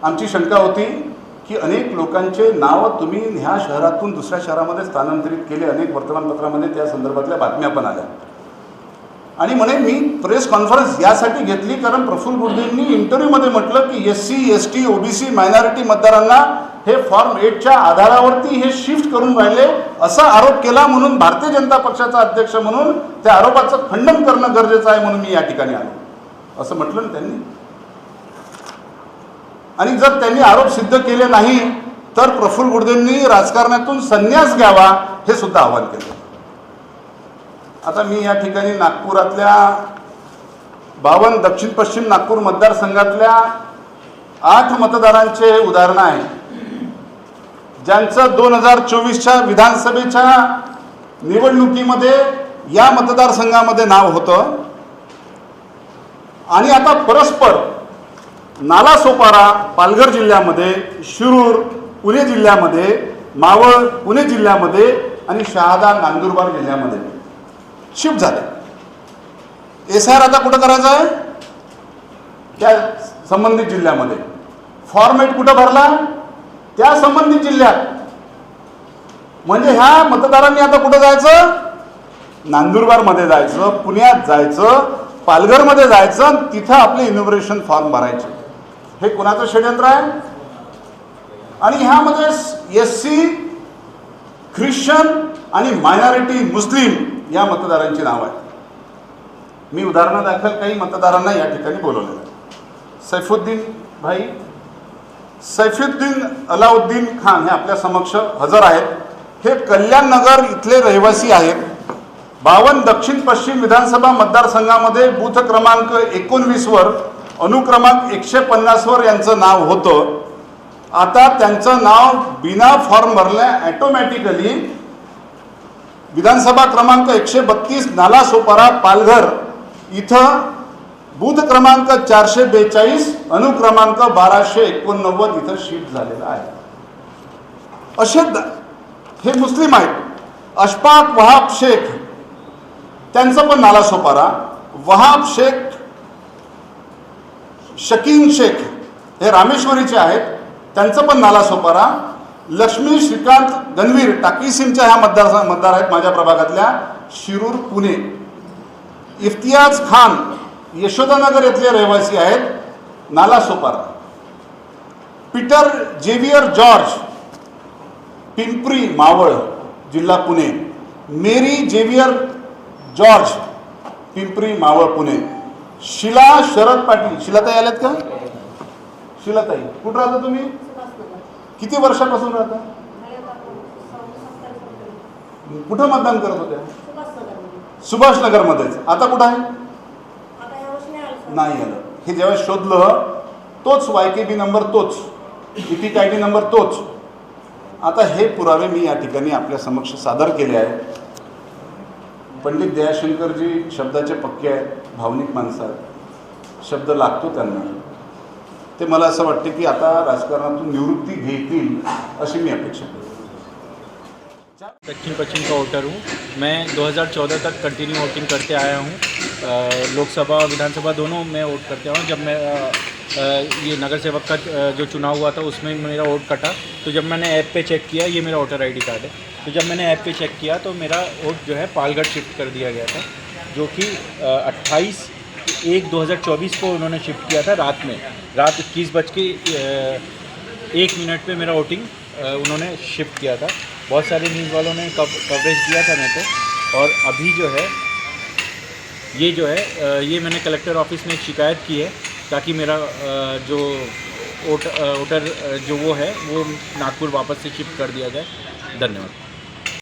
आमची शंका होती की अनेक लोकांचे नाव तुम्ही ह्या शहरातून दुसऱ्या शहरामध्ये स्थानांतरित केले, अनेक वर्तमानपत्रामध्ये त्या संदर्भातल्या बातम्या पण आल्या. आणि म्हणे मी प्रेस कॉन्फरन्स यासाठी घेतली कारण प्रफुल्ल गुर्देंनी इंटरव्ह्यूमध्ये म्हटलं की SC ST OBC मायनॉरिटी मतदारांना हे फॉर्म 8च्या आधारावरती हे शिफ्ट करून राहिले असा आरोप केला, म्हणून भारतीय जनता पक्षाचा अध्यक्ष म्हणून त्या आरोपाचं खंडन करणं गरजेचं आहे म्हणून मी या ठिकाणी आलो असं म्हटलं ना त्यांनी. आणि जर त्यांनी आरोप सिद्ध केले नाही तर प्रफुल्ल गुर्देंनी राजकारणातून संन्यास घ्यावा हे सुद्धा आवाहन केलं. आता मी या ठिकाणी नागपुरातल्या 52 दक्षिण पश्चिम नागपूर मतदारसंघातल्या 8 मतदारांचे उदाहरण आहे ज्यांचं 2024च्या विधानसभेच्या निवडणुकीमध्ये या मतदारसंघामध्ये नाव होतं. आणि आता परस्पर नालासोपारा पालघर जिल्ह्यामध्ये, शिरूर पुणे जिल्ह्यामध्ये, मावळ पुणे जिल्ह्यामध्ये आणि शहादा नंदुरबार जिल्ह्यामध्ये शिफ्ट झाले. SIR आता कुठं करायचं आहे? त्या संबंधित जिल्ह्यामध्ये. फॉर्मेट कुठं भरला? त्या संबंधित जिल्ह्यात. म्हणजे ह्या मतदारांनी आता कुठं जायचं? नंदुरबारमध्ये जायचं, पुण्यात जायचं, पालघरमध्ये जायचं, तिथं आपले इनॉग्रेशन फॉर्म भरायचे. हे कोणाचं षडयंत्र आहे? आणि ह्यामध्ये SC ख्रिश्चन आणि मायनॉरिटी मुस्लिम या मतदारांची नाव आहे. मी उदाहरणादाखल काही मतदारांना या ठिकाणी बोलवलेलं आहे. सैफुद्दीन अलाउद्दीन खान हे आपल्या समक्ष हजर आहेत. हे कल्याण नगर इथले रहिवासी आहेत. 52 दक्षिण पश्चिम विधानसभा मतदारसंघामध्ये बूथ क्रमांक 19 वर अनुक्रमांक 150 वर यांचं नाव होतं. आता त्यांचं नाव बिना फॉर्म भरल्या ऑटोमॅटिकली विधानसभा क्रमांक 132 नालासोपारा पालघर इथं बूथ क्रमांक 442 अनुक्रमांक 1289 इथं शिफ्ट झालेला आहे. असे हे मुस्लिम आहेत. अशफाक वहाब शेख त्यांचं पण नालासोपारा, वहाब शेख, शकीन शेख हे रामेश्वरीचे आहेत, त्यांचं पण नालासोपारा. लक्ष्मी श्रीकांत गणवीर टाकीसिमच्या ह्या मतदार आहेत माझ्या प्रभागातल्या, शिरूर पुणे. इफ्तियाज खान यशोदानगर येथले रहिवासी आहेत, Nalasopara. Peter Xavier George Pimpri Maval जिल्हा Pune. Mary Xavier George Pimpri Maval Pune. Sheela Sharad Patil. शिलाताई आल्यात का? शिलाताई कुठं राहता तुम्ही? किती वर्षापासून राहता? कुठं मतदान करत होत्या? सुभाषनगरमध्येच. आता कुठं आहे? नाही आलं. हे जेव्हा शोधलं तोच YKB नंबर, तोच EPK ID नंबर, तोच. आता हे पुरावे मी या ठिकाणी आपल्या समक्ष सादर केले आहेत. पंडित दयाशंकरजी शब्दाचे पक्के आहेत, भावनिक माणसं आहेत, शब्द लागतो त्यांना. ते मला असं वाटतं की आता राजकारणातून निवृत्ती घेतील अशी मी अपेक्षा करतो. दक्षिण पश्चिम का वोटर हूँ मैं. 2014 तक कंटिन्यू वोटिंग करते आया हूँ. लोकसभा और विधानसभा दोनों में वोट करते हूँ. जब मैं ये नगर सेवक का जो चुनाव हुआ था उसमें मेरा वोट कटा, तो जब मैंने ऐप पे चेक किया, ये मेरा वोटर ID कार्ड है, तो जब मैंने ऐप पे चेक किया तो मेरा वोट जो है पालघर शिफ्ट कर दिया गया था, जो कि 28/1/2024 को उन्होंने शिफ्ट किया था. रात 21:01 पे मेरा वोटिंग उन्होंने शिफ्ट किया था. बहुत सारे न्यूज़ वालों ने कवरेज दिया था मेरे को. और अभी जो है ये मैंने कलेक्टर ऑफिस में एक शिकायत की है ताकि मेरा जो वोटर जो वो है वो नागपुर वापस से शिफ्ट कर दिया जाए. धन्यवाद.